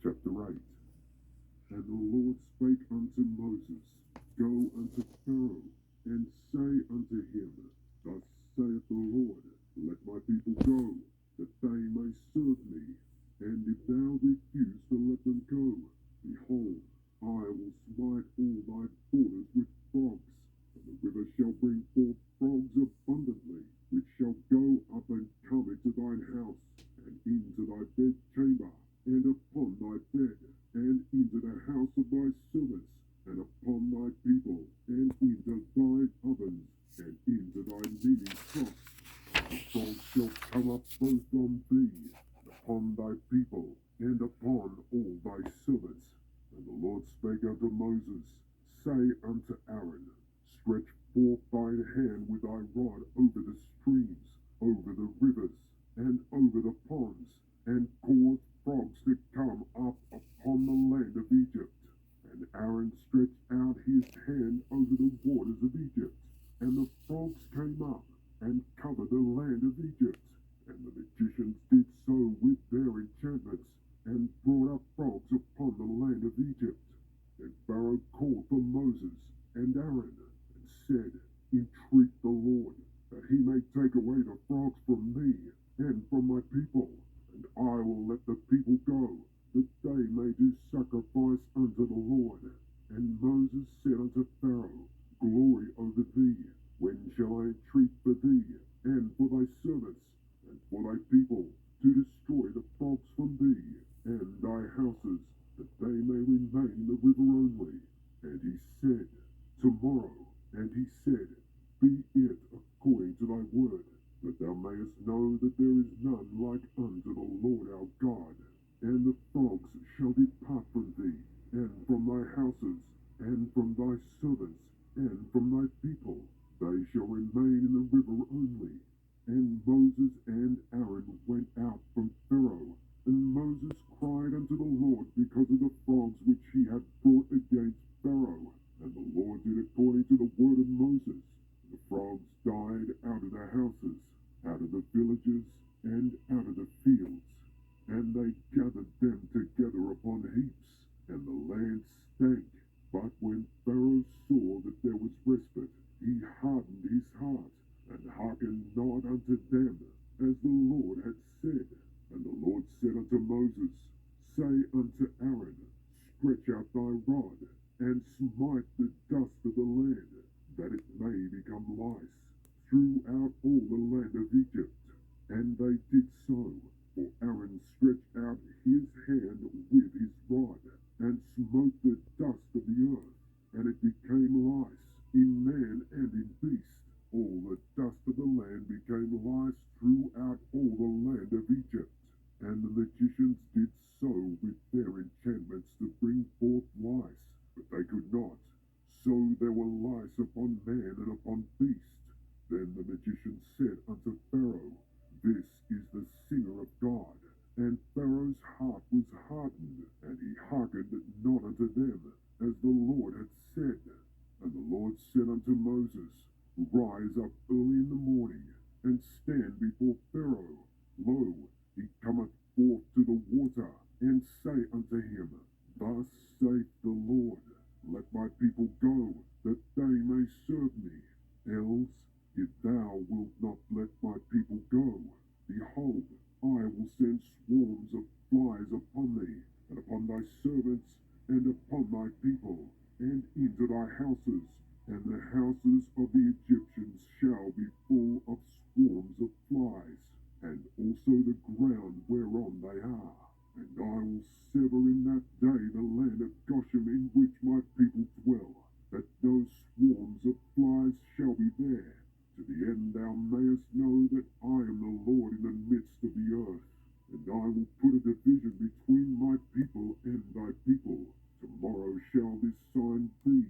Chapter 8. And the Lord spake unto Moses, Go unto Pharaoh, and say unto him, Thus saith the Lord, Let my people go, that they may serve me. And if thou refuse to let them go, behold, I will smite all thy borders with frogs, and the river shall bring forth frogs abundantly, which shall go up and come into thine house, and into thy bedchamber, and upon thy bed, and into the house of thy servants, and upon thy people, and into thine ovens, and into thy kneading troughs. The frogs shall come up both on thee, and upon thy people, and upon all thy servants. And the Lord spake unto Moses, Say unto Aaron, Stretch forth thine hand with thy rod over the streams, over the rivers, and over the ponds, and cause frogs to come up upon the land of Egypt. And Aaron stretched out his hand over the waters of Egypt, and the frogs came up and covered the land of Egypt. And the magicians did so with their enchantments, and brought up frogs upon the land of Egypt. And Pharaoh called for Moses and Aaron, and said, Entreat the Lord, that he may take away the frogs from me, and from my people, and I will let the people go, that they may do sacrifice unto the Lord. And Moses said unto Pharaoh, Glory over thee, when shall I entreat for thee, and for thy servants, and for thy people, to destroy the frogs from thee, and thy houses, that they may remain in the river only? And he said, Tomorrow. And he said, Be it according to thy word, that thou mayest know that there is none like unto the Lord our God. And the frogs shall depart from thee, and from thy houses, and from thy servants, and from thy people. They shall remain in the river only. And Moses and Aaron went out from Pharaoh, and Moses cried unto the Lord because of the frogs which he had brought against Pharaoh. And the Lord did according to the word of Moses. The frogs died out of the houses, out of the villages, and out of the fields. And they gathered them together upon heaps, and the land stank. But when Pharaoh saw that there was respite, he hardened his heart, and hearkened not unto them, as the Lord had said. And the Lord said unto Moses, Say unto Aaron, Stretch out thy rod, and smite the dust of the land, that it may become lice, throughout all the land of Egypt. And they did so, for Aaron stretched out his hand with his rod, and smote the dust of the earth, and it became lice, in man and in beast. All the dust of the land became lice throughout all the land of Egypt. And the magicians did so with their enchantments to bring forth lice, but they could not. So there were lice upon man and upon beast. Then the magician said unto Pharaoh, This is the singer of God. And Pharaoh's heart was hardened, and he hearkened not unto them, as the Lord had said. And the Lord said unto Moses, Rise up early in the morning, and stand before Pharaoh. Lo, he cometh forth to the water, and say unto him, Thus saith the Lord, Let my people go, that they may serve me. Else, if thou wilt not let my people go, behold, I will send swarms of flies upon thee, and upon thy servants, and upon thy people, and into thy houses, and the houses of the Egyptians shall be full of swarms of flies, and also the ground whereon they are. And I will sever in that day the land of Goshen in which my people dwell, that no swarms of flies shall be there, to the end thou mayest know that I am the Lord in the midst of the earth. And I will put a division between my people and thy people. Tomorrow shall this sign be.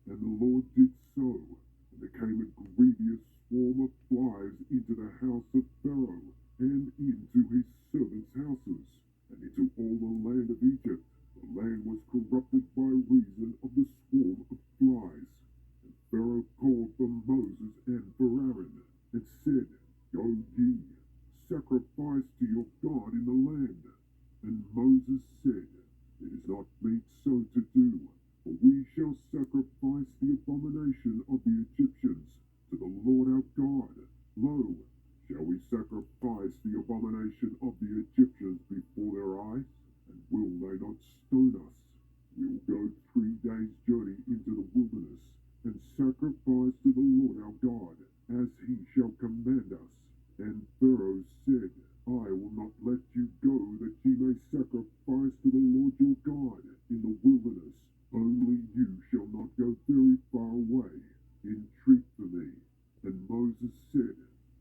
And the Lord did so. And there came a grievous swarm of flies into the house of Pharaoh, and into his servants' houses, and into all the land of Egypt. The land was corrupted by reason of the swarm of flies. And Pharaoh called for Moses and for Aaron, and said, Go ye, sacrifice to your God in the land. And Moses said, It is not meet so to do, for we shall sacrifice the abomination of the Egyptians to the Lord our God. Lo, shall we sacrifice the abomination of the Egyptians before their eyes? And will they not stone us? We will go 3 days' journey into the wilderness, and sacrifice to the Lord our God, as he shall command us. And Pharaoh said, I will not let you go, that ye may sacrifice to the Lord your God in the wilderness. Only you shall not go very far away. Entreat for me. And Moses said,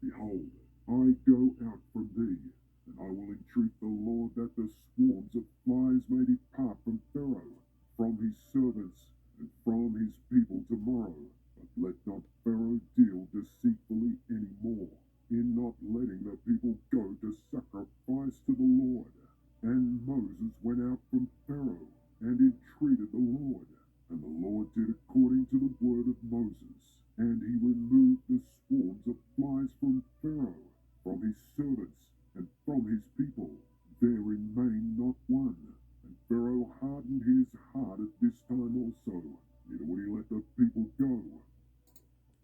Behold, I go out from thee, and I will entreat the Lord that the swarms of flies may depart from Pharaoh, from his servants, and from his people tomorrow. But let not Pharaoh deal deceitfully any more, in not letting the people go to sacrifice to the Lord. And Moses went out from Pharaoh, and entreated the Lord. And the Lord did according to the word of Moses, and he removed the swarms of flies from Pharaoh, from his servants, and from his people. There remained not one. And Pharaoh hardened his heart at this time also, neither would he let the people go.